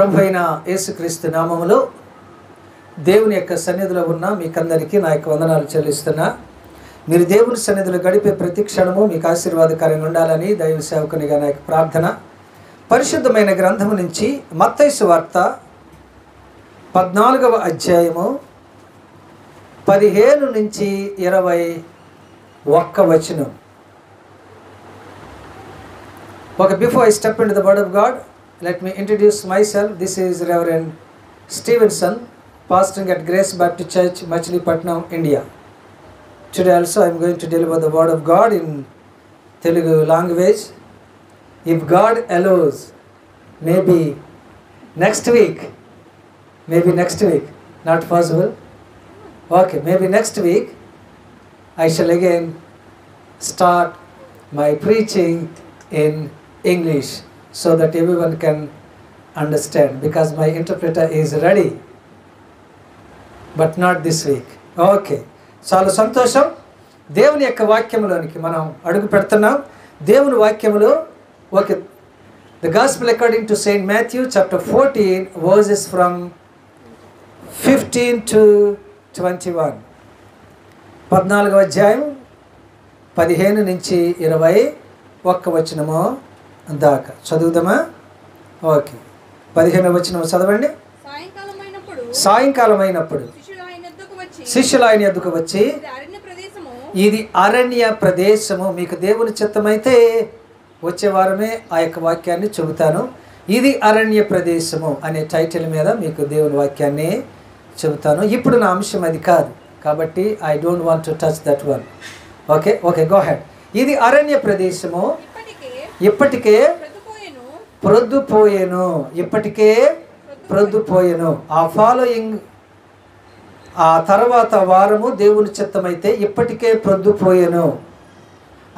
ప్రభు అయిన యేసుక్రీస్తు నామములో దేవుని యొక్క సన్నిధిలో ఉన్న మీకందరికీ నా యొక్క వందనాలు చెల్లిస్తున్నా. మీరు దేవుని సన్నిధిలో గడిపే ప్రతి క్షణము మీకు ఆశీర్వాదకరంగా ఉండాలని దైవ సేవకునిగా నా యొక్క ప్రార్థన. పరిశుద్ధమైన గ్రంథము నుంచి మత్తయి సువార్త 14వ అధ్యాయము 15 నుంచి 21 వచనం. Okay, before I step into the Word of God, let me introduce myself. This is Reverend Stevenson, pastoring at Grace Baptist Church, Machilipatnam, India. Today also I am going to deliver the Word of God in Telugu language. If God allows, maybe next week, not possible. Okay, maybe next week I shall again start my preaching in English so that everyone can understand, because my interpreter is ready, but not this week. Okay, చాలా సంతోషం. దేవుని యొక్క వాక్యములోనికి మనం అడుగు పెడుతున్నాం. దేవుని వాక్యములో okay, the gospel according to Saint Matthew chapter 14 verses from 15 to 21. 14వ అధ్యాయం 15 నుంచి 21 వచనము దాకా చదువుదామా? ఓకే, 15వ వచనం చదవండి. సాయంకాలం అయినప్పుడు శిష్యులు ఆయన యొద్దకు వచ్చి, ఇది అరణ్య ప్రదేశము, మీకు దేవుని చిత్తమైతే వచ్చే వారమే ఆ యొక్క వాక్యాన్ని చెబుతాను. ఇది అరణ్య ప్రదేశము అనే టైటిల్ మీద మీకు దేవుని వాక్యాన్ని చెబుతాను. ఇప్పుడు నా అంశం అది కాదు, కాబట్టి I don't want to touch that one. Okay, go head. ఇది అరణ్య ప్రదేశము, ఇప్పటికే ప్రొద్దుపోయేను. ఆ ఫాలోయింగ్, ఆ తర్వాత వారము దేవుని చిత్తమైతే ఇప్పటికే ప్రొద్దుపోయేను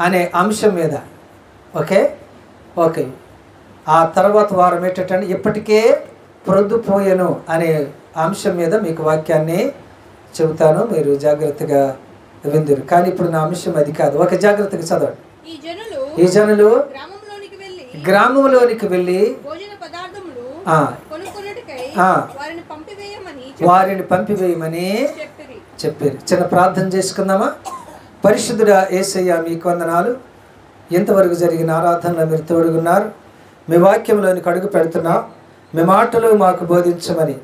అనే అంశం మీద. ఓకే, ఆ తర్వాత వారం ఏంటంటే ఇప్పటికే ప్రొద్దుపోయేను అనే అంశం మీద మీకు వాక్యాన్ని చెబుతాను. మీరు జాగ్రత్తగా విందురు. కానీ ఇప్పుడు నా అంశం అది కాదు. ఒక జాగ్రత్తగా చదవండి. ఈ జనులు గ్రామంలోనికి వెళ్ళి వారిని పంపివేయమని చెప్పారు. చిన్న ప్రార్థన చేసుకుందామా? పరిశుద్ధుడా యేసయ్య, మీకు వందనాలు. ఇంతవరకు జరిగిన ఆరాధనలో మీరు తోడుగున్నారు. మీ వాక్యంలోనికి అడుగు పెడుతున్నాం. మీ మాటలు మాకు బోధించమని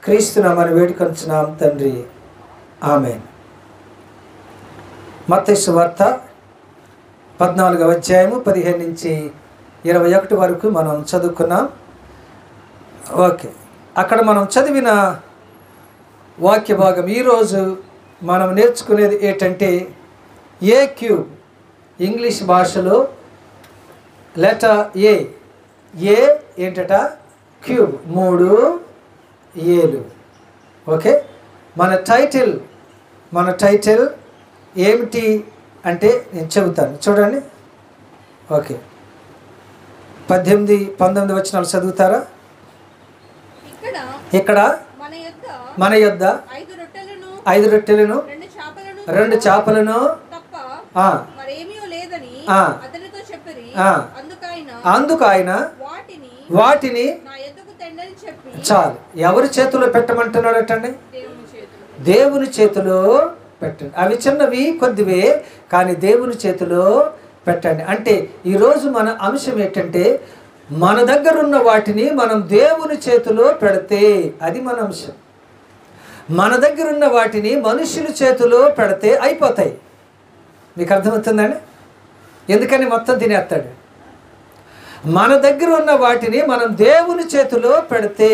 క్రీస్తునామని వేడుకొంచున్నాం తండ్రి, ఆమేన్. మత్తయి సువార్త 14వ అధ్యాయము 15 నుంచి 21 వరకు మనం చదువుకున్నాం. ఓకే, అక్కడ మనం చదివిన వాక్య భాగం ఈరోజు మనం నేర్చుకునేది ఏంటంటే ఏ క్యూబ్. ఇంగ్లీష్ భాషలో లెటర్ ఏ ఏంటట? క్యూబ్, 3 ఏలు. ఓకే, మన టైటిల్ ఏమిటి అంటే నేను చెబుతాను, చూడండి. ఓకే, 18, 19 వచనాలు చదువుతారా? ఇక్కడ మన యొద్ద 5 రొట్టెలను 2 చేపలను అందుకు ఆయన వాటిని చాలు. ఎవరి చేతిలో పెట్టమంటున్నాడటండి? దేవుని చేతిలో పెట్టండి. అవి చిన్నవి కొద్దివే, కానీ దేవుని చేతిలో పెట్టండి. అంటే ఈరోజు మన అంశం ఏంటంటే మన దగ్గర ఉన్న వాటిని మనం దేవుని చేతిలో పెడితే అది మన అంశం. మన దగ్గర ఉన్న వాటిని మనుషుల చేతిలో పెడితే అయిపోతాయి. మీకు అర్థమవుతుందండి? ఎందుకని మొత్తం తినేస్తాడు. మన దగ్గర ఉన్న వాటిని మనం దేవుని చేతిలో పెడితే,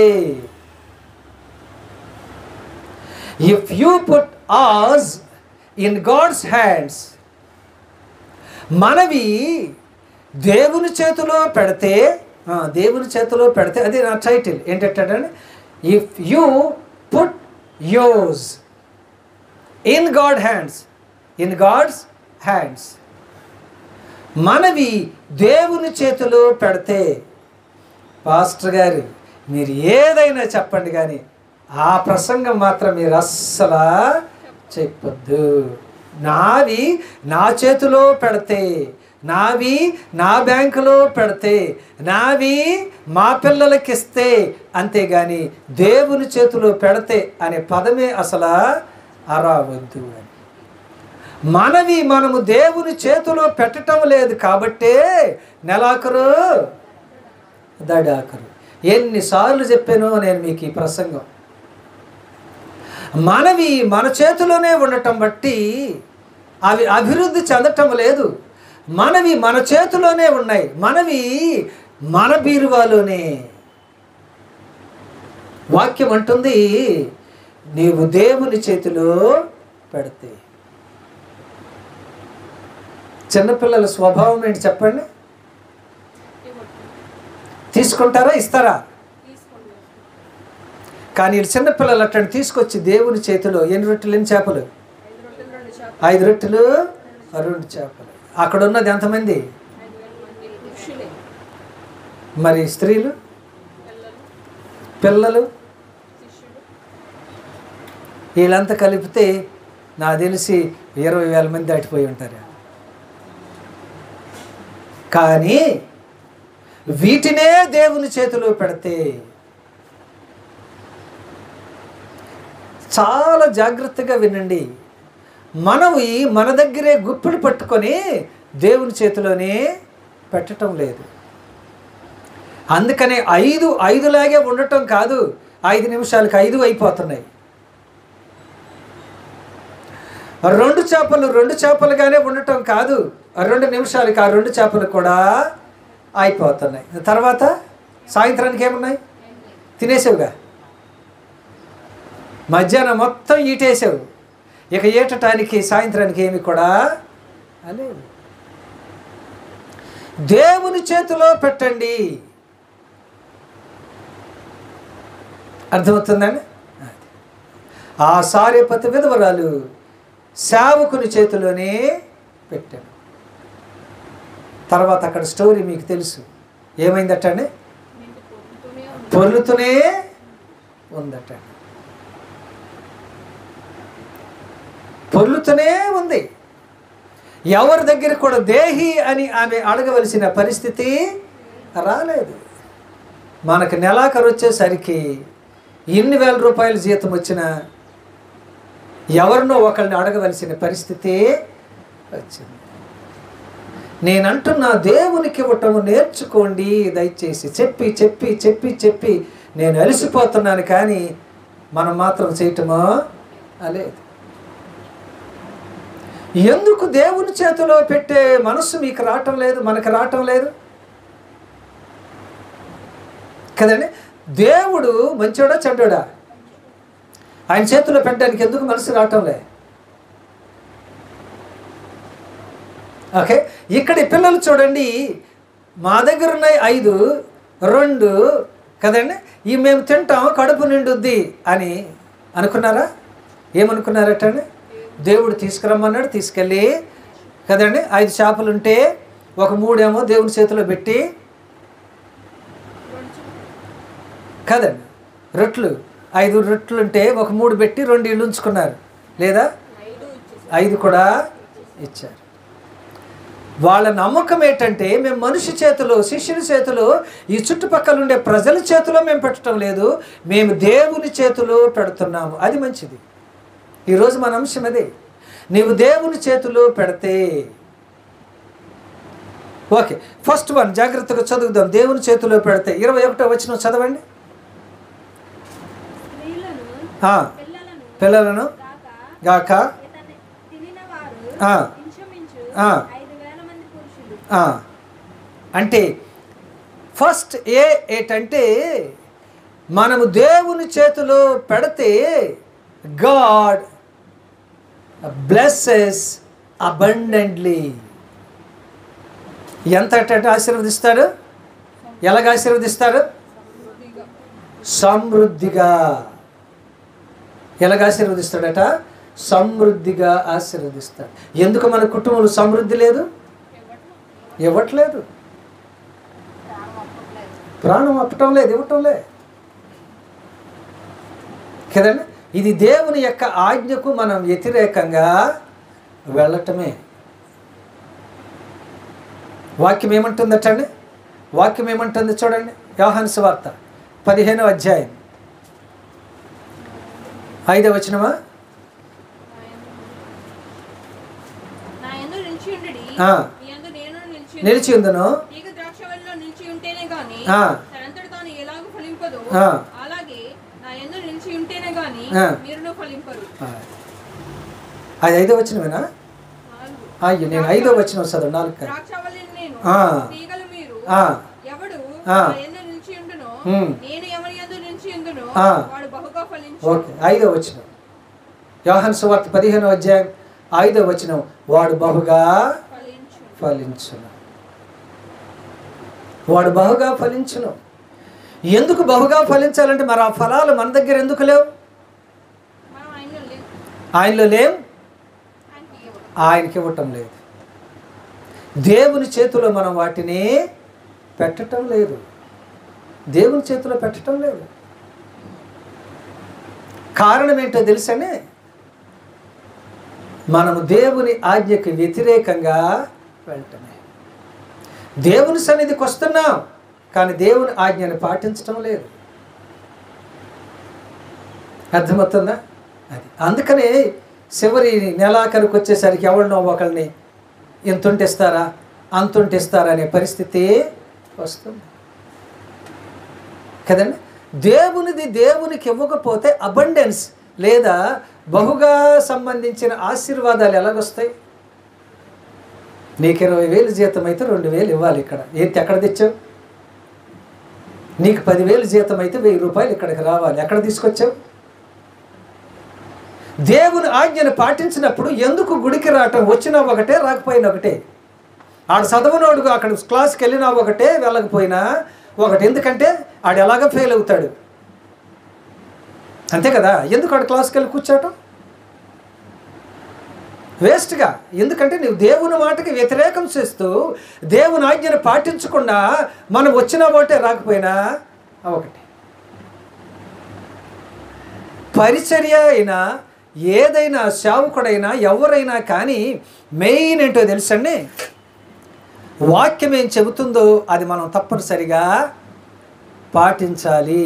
if you put ours in God's hands, మనవి దేవుని చేతిలో పెడితే అదే నా టైటిల్ ఏంటంటే, if you put yours in God's hands, మనవి దేవుని చేతిలో పెడితే, పాస్టర్ గారు మీరు ఏదైనా చెప్పండి కానీ ఆ ప్రసంగం మాత్రం మీరు అస్సలు చెప్పొద్దు. నావి నా చేతిలో పెడితే నావి నా బ్యాంకులో పెడితే, నావి మా పిల్లలకి ఇస్తే, అంతేగాని దేవుని చేతిలో పెడితే అనే పదమే అసలు అరావద్దు అని. మనవి మనము దేవుని చేతిలో పెట్టడం లేదు కాబట్టే నెలాఖరు దడాఖరు. ఎన్నిసార్లు చెప్పానో నేను మీకు ఈ ప్రసంగం. మనవి మన చేతిలోనే ఉండటం బట్టి అవి అభివృద్ధి చెందటం లేదు. మనవి మన చేతిలోనే ఉన్నాయి. మనవి మన బీరువాలోనే. వాక్యం అంటుంది, నీవు దేవుని చేతిలో పెడితే. చిన్నపిల్లల స్వభావం ఏంటి చెప్పండి? తీసుకుంటారా, ఇస్తారా? కానీ చిన్నపిల్లలు అట్టని తీసుకొచ్చి దేవుని చేతిలో ఎన్ని రొట్టెలు, ఎన్ని చేపలు? 5 రొట్టెలు 2 చేపలు. అక్కడ ఉన్నది ఎంతమంది? మరి స్త్రీలు, పిల్లలు, వీళ్ళంతా కలిపితే నాకు తెలిసి 20,000 మంది దాటిపోయి ఉంటారు. కానీ వీటినే దేవుని చేతిలో పెడితే చాలా జాగ్రత్తగా వినండి. మనవి మన దగ్గరే గుప్పిడి పట్టుకొని దేవుని చేతిలోనే పెట్టడం లేదు. అందుకనే 5 లాగే ఉండటం కాదు, 5 నిమిషాలకు 5 అయిపోతున్నాయి. 2 చేపలు 2 చేపలుగానే ఉండటం కాదు, 2 నిమిషాలకి ఆ 2 చేపలు కూడా అయిపోతున్నాయి. తర్వాత సాయంత్రానికి ఏమున్నాయి? తినేసావుగా. మధ్యాహ్నం మొత్తం ఈటేసావు, ఇక ఏటటానికి సాయంత్రానికి ఏమి కూడా లేదు. దేవుని చేతిలో పెట్టండి. అర్థమవుతుందండి? ఆ సారెపతి విధవరాలు సేవకుని చేతిలోనే పెట్టాడు. తర్వాత అక్కడ స్టోరీ మీకు తెలుసు. ఏమైందటండి? పొర్లుతూనే ఉందట. పొర్లుతూనే ఉంది. ఎవరి దగ్గర కూడా దేహి అని ఆమె అడగవలసిన పరిస్థితి రాలేదు. మనకు నెలాఖరు వచ్చేసరికి ఎన్ని వేల రూపాయల జీతం వచ్చినా ఎవరినో ఒకరిని అడగవలసిన పరిస్థితి వచ్చింది. నేనంటున్నా, దేవునికి ఇవ్వటము నేర్చుకోండి దయచేసి. చెప్పి చెప్పి చెప్పి చెప్పి నేను అలసిపోతున్నాను, కానీ మనం మాత్రం చేయటమో లేదు. ఎందుకు దేవుని చేతిలో పెట్టే మనస్సు మీకు రావటం లేదు, మనకు రావటం లేదు కదండి? దేవుడు మంచోడా చెడ్డోడా? ఆయన చేతిలో పెట్టడానికి ఎందుకు మనసు రావటం లే? ఓకే, ఇక్కడ పిల్లలు చూడండి, మా దగ్గర ఉన్నాయి 5, 2 కదండి, ఇవి మేము తింటాం, కడుపు నిండుద్ది అని అనుకున్నారా? ఏమనుకున్నారటండి? దేవుడు తీసుకురమ్మన్నాడు, తీసుకెళ్ళి కదండి 5 చేపలు ఉంటే ఒక 3 ఏమో దేవుని చేతిలో పెట్టి కదండి, రొట్లు 5 రొట్లు ఉంటే ఒక 3 పెట్టి 2 ఇళ్ళు ఉంచుకున్నారు, లేదా 5 కూడా ఇచ్చారు. వాళ్ళ నమ్మకం ఏంటంటే, మేము మనిషి చేతిలో, శిష్యుని చేతిలో, ఈ చుట్టుపక్కల ఉండే ప్రజల చేతిలో మేము పెట్టడం లేదు, మేము దేవుని చేతిలో పెడుతున్నాము. అది మంచిది. ఈరోజు మన అంశం అదే. నీవు దేవుని చేతిలో పెడితే. ఓకే, ఫస్ట్ వన్ జాగ్రత్తగా చదువుదాం. దేవుని చేతిలో పెడితే 21వ వచనం చదవండి. పిల్లలను గాక అంటే ఫస్ట్ ఏంటంటే, మనము దేవుని చేతిలో పెడితే గాడ్ బ్లెస్సెస్ అబండెంట్లీ. ఎంత ఆశీర్వదిస్తాడు? ఎలాగ ఆశీర్వదిస్తాడు? సమృద్ధిగా. ఎలాగ ఆశీర్వదిస్తాడట? సమృద్ధిగా ఆశీర్వదిస్తాడు. ఎందుకు మన కుటుంబంలో సమృద్ధి లేదు? ఇవ్వట్లేదు. ప్రాణం అప్పటం లేదు, ఇవ్వటం లేదు కదండి. ఇది దేవుని యొక్క ఆజ్ఞకు మనం వ్యతిరేకంగా వెళ్ళటమే. వాక్యం ఏమంటుందట అండి? వాక్యం ఏమంటుంది చూడండి. యోహాను సువార్త 15వ అధ్యాయం 5వ వచనమా? నిలిచి ఉందును, అది 5వ వచనమేనా? అయ్యో, నేను 5వ వచనం చదువు 4. ఓకే, 5వ వచనం యోహాను సువార్త 15వ అధ్యాయం 5వ వచనం, వాడు బహుగా ఫలించును. వాడు బహుగా ఫలించును. ఎందుకు బహుగా ఫలించాలంటే మరి ఆ ఫలాలు మన దగ్గర ఎందుకు లేవు? ఆయనలో లేవు, ఆయనకి ఇవ్వటం లేదు. దేవుని చేతిలో మనం వాటిని పెట్టడం లేదు. దేవుని చేతిలో పెట్టడం లేదు. కారణం ఏంటో తెలుసనే, మనము దేవుని ఆజ్ఞకి వ్యతిరేకంగా వెళ్ళటమే. దేవుని సన్నిధికి వస్తున్నాం కానీ దేవుని ఆజ్ఞని పాటించడం లేదు. అర్థమవుతుందా? అది అందుకనే చివరి నెలాఖరికి వచ్చేసరికి ఎవరినో ఒకరిని ఇంతుంటిస్తారా అంతుంటిస్తారా అనే పరిస్థితి వస్తుంది కదండి. దేవునిది దేవునికి ఇవ్వకపోతే అబండెన్స్ లేదా బహుగా సంబంధించిన ఆశీర్వాదాలు ఎలాగొస్తాయి? నీకు 20,000 జీతం అయితే 2,000 ఇవ్వాలి. ఇక్కడ ఏంటి ఎక్కడ తెచ్చావు? నీకు 10,000 జీతం అయితే 1,000 రూపాయలు ఇక్కడికి రావాలి. ఎక్కడ తీసుకొచ్చావు? దేవుని ఆజ్ఞను పాటించినప్పుడు ఎందుకు గుడికి రావటం? వచ్చినా ఒకటే, రాకపోయినా ఒకటే. ఆడు చదవనోడుగా అక్కడ క్లాస్కి వెళ్ళినా ఒకటే, వెళ్ళకపోయినా ఒకటి. ఎందుకంటే ఆడు ఎలాగ ఫెయిల్ అవుతాడు, అంతే కదా. ఎందుకు ఆడు క్లాస్కి వెళ్ళి కూర్చోటం? వేస్ట్గా. ఎందుకంటే నువ్వు దేవుని మాటకి వ్యతిరేకం చేస్తూ దేవుని ఆజ్ఞను పాటించకుండా మనం వచ్చినా ఒకటే, రాకపోయినా ఒకటి. పరిచర్య అయినా ఏదైనా సేవకుడైనా ఎవరైనా కానీ మెయిన్ ఏంటో తెలుసండి, వాక్యం ఏం చెబుతుందో అది మనం తప్పనిసరిగా పాటించాలి.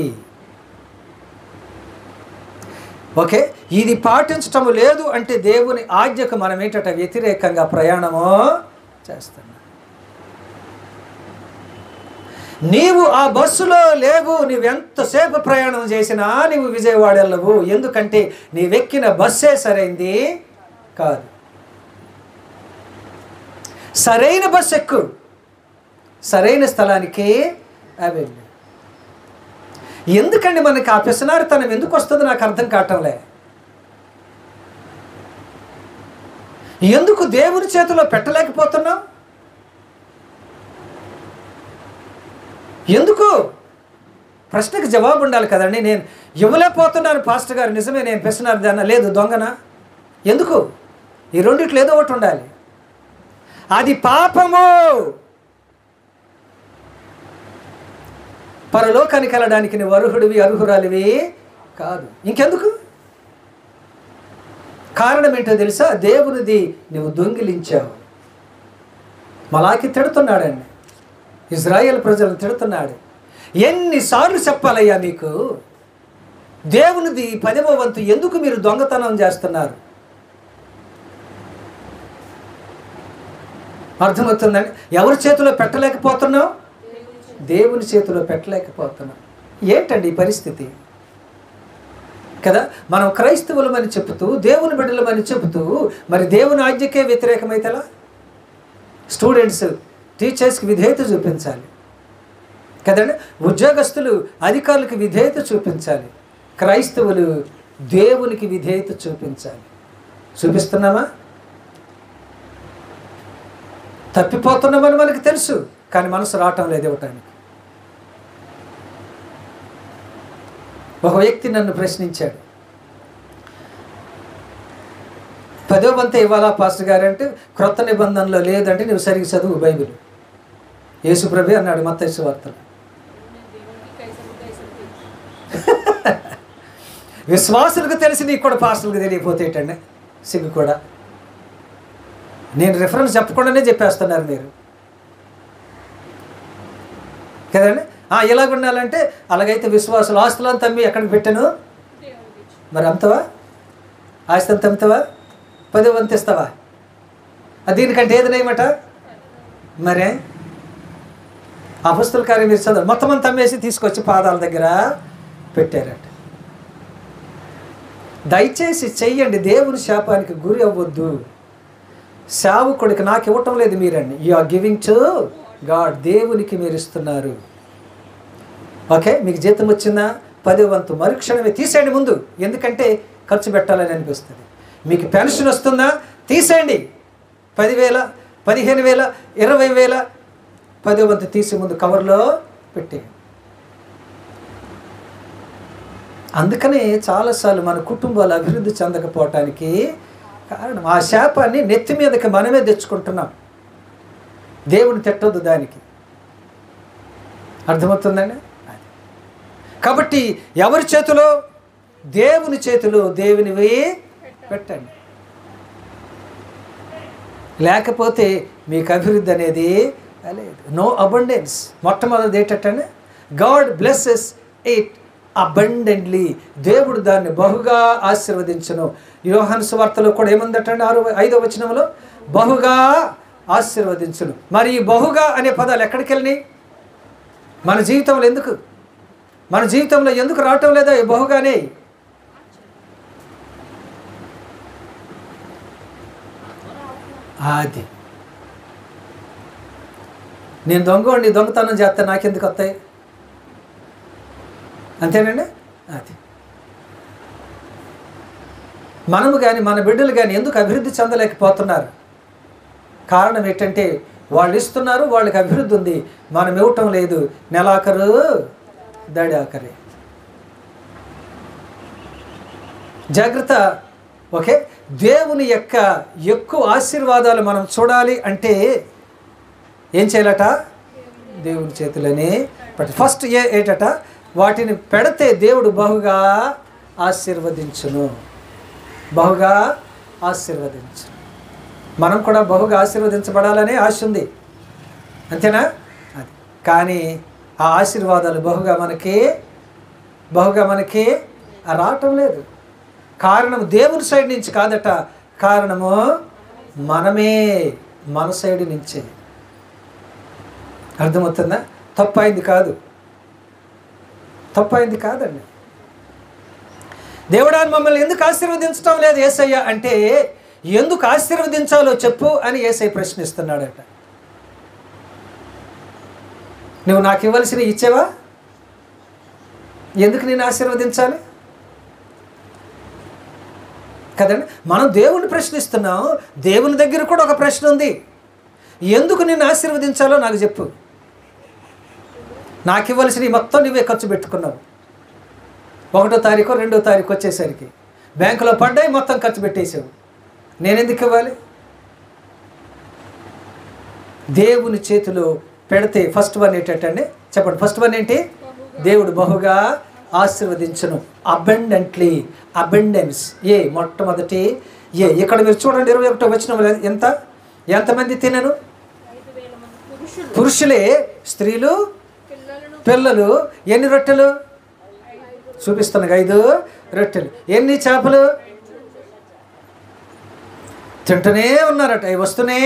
ఓకే, ఇది పాటించటం లేదు అంటే దేవుని ఆజ్ఞకు మనం ఏంటంటే వ్యతిరేకంగా ప్రయాణము చేస్తున్నాం. నీవు ఆ బస్సులో లేవు, నువ్వెంతసేపు ప్రయాణం చేసినా నువ్వు విజయవాడ వెళ్ళవు. ఎందుకంటే నీవెక్కిన బస్సే సరైంది కాదు. సరైన బస్సు ఎక్కు, సరైన స్థలానికి వెళ్ళు. ఎందుకండి మనకి ఆ పిసనారితనం ఎందుకు వస్తుందో నాకు అర్థం కావటంలే. ఎందుకు దేవుని చేతిలో పెట్టలేకపోతున్నాం? ఎందుకు? ప్రశ్నకు జవాబు ఉండాలి కదండి. నేను ఇవ్వలేకపోతున్నాను పాస్టర్ గారు, నిజమే, నేను పిసనారిదానా? లేదు, దొంగనా? ఎందుకు? ఈ రెండిట్లో ఏదో ఒకటి ఉండాలి. అది పాపము. పరలోకానికి వెళ్ళడానికి నువ్వు అర్హుడివి అర్హురాలివి కాదు. ఇంకెందుకు? కారణం ఏంటో తెలుసా? దేవునిది నువ్వు దొంగిలించావు. మలాకి తిడుతున్నాడండి, ఇజ్రాయేల్ ప్రజలను తిడుతున్నాడు. ఎన్నిసార్లు చెప్పాలయ్యా మీకు? దేవునిది 10వ వంతు ఎందుకు మీరు దొంగతనం చేస్తున్నారు? అర్థమవుతుందండి. ఎవరి చేతిలో పెట్టలేకపోతున్నావు? దేవుని చేతిలో పెట్టలేకపోతున్నాం. ఏంటండి ఈ పరిస్థితి కదా. మనం క్రైస్తవులమని చెబుతూ దేవుని బిడ్డలమని చెబుతూ మరి దేవుని ఆజ్ఞకే వ్యతిరేకమైతేలా? స్టూడెంట్స్ టీచర్స్కి విధేయత చూపించాలి కదండి. ఉద్యోగస్తులు అధికారులకు విధేయత చూపించాలి. క్రైస్తవులు దేవునికి విధేయత చూపించాలి. చూపిస్తున్నామా? తప్పిపోతున్నామని మనకు తెలుసు, కానీ మనసు రావటం లేదు ఇవ్వటానికి. ఒక వ్యక్తి నన్ను ప్రశ్నించాడు, 10వ వంతు ఇవ్వాలా పాస్టర్ గారు అంటే, క్రొత్త నిబంధనలో లేదంటే నువ్వు సరిగ్గా చదువు బైబిల్. యేసుప్రభు అన్నాడు మత్తయి సువార్తలో. విశ్వాసులకు తెలిసి నీకు కూడా పాస్టర్లకు తెలియకపోతే ఏంటండి సిగ్గు కూడా. నేను రిఫరెన్స్ చెప్పకుండానే చెప్పేస్తున్నారు మీరు. కదండి. ఇలాగ ఉండాలంటే అలాగైతే విశ్వాసులు ఆస్తులను తమ్మి ఎక్కడికి పెట్టాను? మరి అమ్ముతావా? ఆస్తి అంత అమ్ముతావా? 10వ వంతు ఇస్తావా? దీనికంటే ఏది నయమట? మరే అపొస్తలుల కార్యం మీరు చదవండి, మొత్తం అంతా అమ్మేసి తీసుకొచ్చి పాదాల దగ్గర పెట్టారట. దయచేసి చెయ్యండి, దేవుని శాపానికి గురి అవ్వద్దు. సేవకుడికి నాకు ఇవ్వటం లేదు మీరండి, you are giving to God, దేవునికి మీరు ఇస్తున్నారు. ఓకే, మీకు జీతం వచ్చిందా? 10వ వంతు మరుక్షణమే తీసేయండి ముందు, ఎందుకంటే ఖర్చు పెట్టాలని అనిపిస్తుంది. మీకు పెన్షన్ వస్తుందా? తీసేయండి. 10,000, 15,000, 20,000 10వ వంతు తీసి ముందు కవర్లో పెట్టేయండి. అందుకనే చాలాసార్లు మన కుటుంబాలు అభివృద్ధి చెందకపోవటానికి కారణం ఆ శాపాన్ని నెత్తి మీదకి మనమే తెచ్చుకుంటున్నాం. దేవుని తిట్టొద్దు దానికి. అర్థమవుతుందండి? కాబట్టి ఎవరి చేతిలో? దేవుని చేతిలో దేవునివి పెట్టండి. లేకపోతే మీకు అభివృద్ధి అనేది లేదు. No abundance. మొట్టమొదటి ఏంటంటే గాడ్ బ్లెస్సెస్ ఇట్ అబండెంట్లీ. దేవుడు దాన్ని బహుగా ఆశీర్వదించును. యోహాను సువార్తలో కూడా ఏముందటండి? 5వ వచనంలో బహుగా ఆశీర్వదించును. మరి ఈ బహుగా అనే పదాలు ఎక్కడికి వెళ్ళినాయి? మన జీవితంలో ఎందుకు? మన జీవితంలో ఎందుకు రావటం లేదా ఈ బహుగానే? అది నేను దొంగోండి, దొంగతనం చేస్తే నాకెందుకు వస్తాయి? అంతేనండి. అది మనము కానీ మన బిడ్డలు కానీ ఎందుకు అభివృద్ధి చెందలేకపోతున్నారు? కారణం ఏంటంటే వాళ్ళు ఇస్తున్నారు, వాళ్ళకి అభివృద్ధి ఉంది, మనం ఇవ్వటం లేదు. నెలాఖరు దడాకరే. జాగ్రత్త. ఓకే, దేవుని యొక్క ఎక్కువ ఆశీర్వాదాలు మనం చూడాలి అంటే ఏం చేయాలట? దేవుని చేతులని ఫస్ట్ ఏంటట? వాటిని పెడితే దేవుడు బహుగా ఆశీర్వదించును. బహుగా ఆశీర్వదించును. మనం కూడా బహుగా ఆశీర్వదించబడాలనే ఆశ ఉంది, అంతేనా? అది కానీ ఆ ఆశీర్వాదాలు బహుగా మనకి రావటం లేదు. కారణం దేవుని సైడ్ నుంచి కాదట, కారణము మనమే, మన సైడ్ నుంచే. అర్థమవుతుందా? తప్పైంది కాదండి. దేవుడాన్ని మమ్మల్ని ఎందుకు ఆశీర్వదించడం లేదు యేసయ్య అంటే, ఎందుకు ఆశీర్వదించాలో చెప్పు అని యేసయ్య ప్రశ్నిస్తున్నాడట. నువ్వు నాకు ఇవ్వాల్సిన ఇచ్చేవా? ఎందుకు నేను ఆశీర్వదించాలి? కదండి. మనం దేవుణ్ణి ప్రశ్నిస్తున్నాం, దేవుని దగ్గర కూడా ఒక ప్రశ్న ఉంది. ఎందుకు నేను ఆశీర్వదించాలో నాకు చెప్పు. నాకు ఇవ్వాల్సినవి మొత్తం నువ్వే ఖర్చు పెట్టుకున్నావు. 1వ తారీఖు 2వ తారీఖు వచ్చేసరికి బ్యాంకులో పడ్డాయి, మొత్తం ఖర్చు పెట్టేసావు. నేనెందుకు ఇవ్వాలి? దేవుని చేతిలో పెడితే ఫస్ట్ వన్ ఏంటంటే చెప్పండి. ఫస్ట్ వన్ ఏంటి? దేవుడు బహుగా ఆశీర్వదించును. Abundantly, abundance. మొట్టమొదటి ఇక్కడ మీరు చూడండి 21వ వచనం ఎంతమంది తినను? పురుషులే, స్త్రీలు, పిల్లలు. ఎన్ని రొట్టెలు చూపిస్తాను? 5 రొట్టెలు. ఎన్ని చేపలు? తింటూనే ఉన్నారట, అవి వస్తూనే.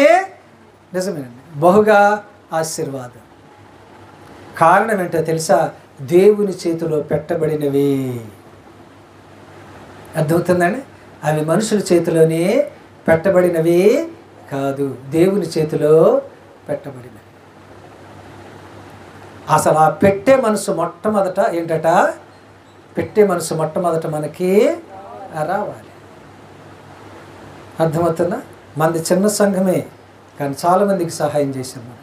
నిజమేనండి, బహుగా ఆశీర్వాదం. కారణం ఏంటో తెలుసా? దేవుని చేతిలో పెట్టబడినవి. అర్థమవుతుందండి? అవి మనుషుల చేతిలోనే పెట్టబడినవి కాదు, దేవుని చేతిలో పెట్టబడినవి. అసలు ఆ పెట్టే మనసు మొట్టమొదట ఏంటట? పెట్టే మనసు మొట్టమొదట మనకి రావాలి. అర్థమవుతుందా? మనది చిన్న సంఘమే, కానీ చాలామందికి సహాయం చేసాం. మనం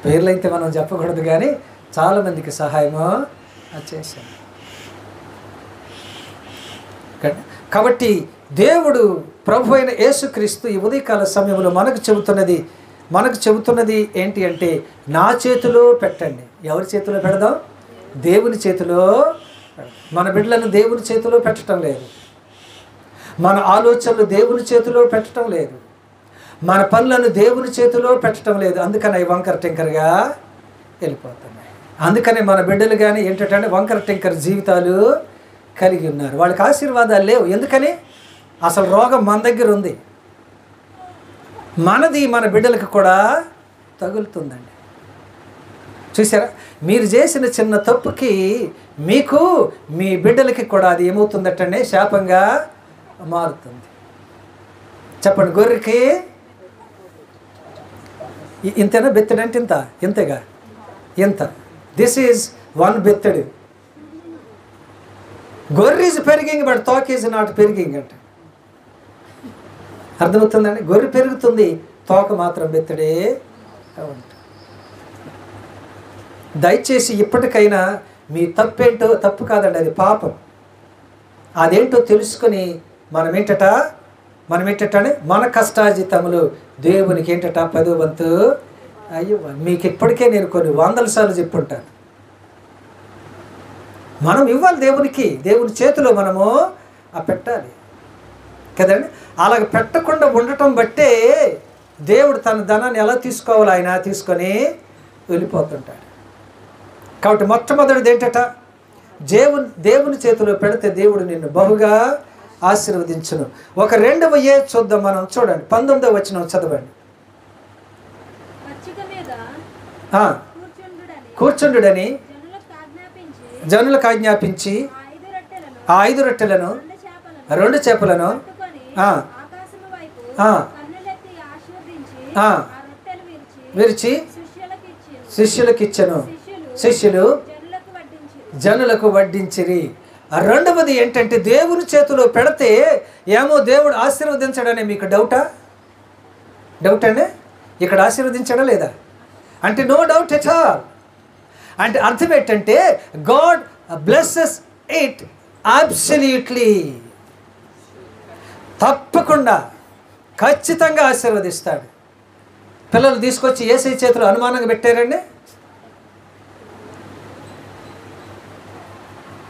పేర్లు అయితే మనం చెప్పకూడదు, కానీ చాలామందికి సహాయము చేశాం. కాబట్టి దేవుడు ప్రభు అయిన యేసుక్రీస్తు ఈ ఉదయకాల సమయంలో మనకు చెబుతున్నది ఏంటి అంటే, నా చేతిలో పెట్టండి. ఎవరి చేతిలో పెడదాం? దేవుని చేతిలో. మన బిడ్డలను దేవుని చేతిలో పెట్టడం లేదు, మన ఆలోచనలు దేవుని చేతిలో పెట్టడం లేదు, మన పనులను దేవుని చేతిలో పెట్టడం లేదు. అందుకని అవి వంకర టింకరగా వెళ్ళిపోతున్నాయి. అందుకనే మన బిడ్డలు కానీ ఏంటంటే వంకర టింకర జీవితాలు కలిగి ఉన్నారు. వాళ్ళకి ఆశీర్వాదాలు లేవు. ఎందుకని? అసలు రోగం మన దగ్గర ఉంది. మనది మన బిడ్డలకు కూడా తగులుతుందండి. చూసారా? మీరు చేసిన చిన్న తప్పుకి మీకు మీ బిడ్డలకి కూడా అది ఏమవుతుందటండి? శాపంగా మారుతుంది. చెప్పండి. గొర్రెకి ఇంతేనా బెత్తడంటే? ఇంతేగా, ఇంత. This is 1 బెత్తడు. గొర్రె ఈజ్ పెరిగింగ్ బట్ తోక ఈజ్ నాట్ పెరిగింగ్ అంట. అర్థమవుతుందండి? గొర్రె పెరుగుతుంది, తోక మాత్రం బెత్తడే ఉంటుంది. దయచేసి ఇప్పటికైనా మీ తప్పేంటో, తప్పు కాదండి, అది పాపం, అదేంటో తెలుసుకొని మనం ఏంటంటే మన కష్టార్జితములు దేవునికి ఏంటట 10వ వంతు అయ్యో. మీకు ఇప్పటికే నేను కొన్ని 100 సార్లు చెప్పుంటాను. మనం ఇవ్వాలి దేవునికి. దేవుని చేతిలో మనము పెట్టాలి కదండి. అలాగ పెట్టకుండా ఉండటం బట్టే దేవుడు తన ధనాన్ని ఎలా తీసుకోవాలో ఆయన తీసుకొని వెళ్ళిపోతుంటాడు. కాబట్టి మొట్టమొదటిది ఏంటట? దేవుని చేతిలో పెడితే దేవుడు నిన్ను బహుగా ఆశీర్వదించును. ఒక 2వ చూద్దాం మనం. చూడండి 19వ వచనం చదవండి. కూర్చుండుడని జనులకు ఆజ్ఞాపించి ఆ 5 రొట్టెలను 2 చేపలను విరిచి శిష్యులకు ఇచ్చెను. శిష్యులు జనులకు వడ్డించిరి. రెండవది ఏంటంటే దేవుని చేతిలో పెడితే ఏమో దేవుడు ఆశీర్వదించడనే మీకు డౌట్ అండి? ఇక్కడ ఆశీర్వదించడా లేదా అంటే నో డౌట్ ఎట్ ఆల్. అంటే అర్థం ఏంటంటే గాడ్ బ్లెస్సెస్ ఇట్ అబ్సల్యూట్లీ. తప్పకుండా ఖచ్చితంగా ఆశీర్వదిస్తాడు. పిల్లలు తీసుకొచ్చి యేసయ్య చేతిలో అనుమానంగా పెట్టారండి.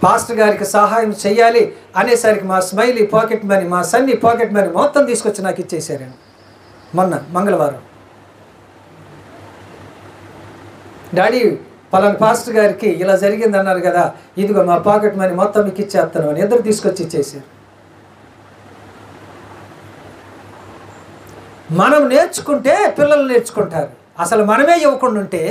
పాస్టర్ గారికి సహాయం చేయాలి అనేసరికి మా స్మైలీ పాకెట్ మనీ, మా సన్నీ పాకెట్ మనీ మొత్తం తీసుకొచ్చి నాకు ఇచ్చేసారండి మొన్న మంగళవారం. డాడీ పలానా పాస్టర్ గారికి ఇలా జరిగింది అన్నారు కదా, ఇదిగో మా పాకెట్ మనీ మొత్తం మీకు ఇచ్చేస్తాను అని ఇద్దరు తీసుకొచ్చి ఇచ్చేసారు. మనం నేర్చుకుంటే పిల్లలు నేర్చుకుంటారు. అసలు మనమే ఇవ్వకుండా ఉంటే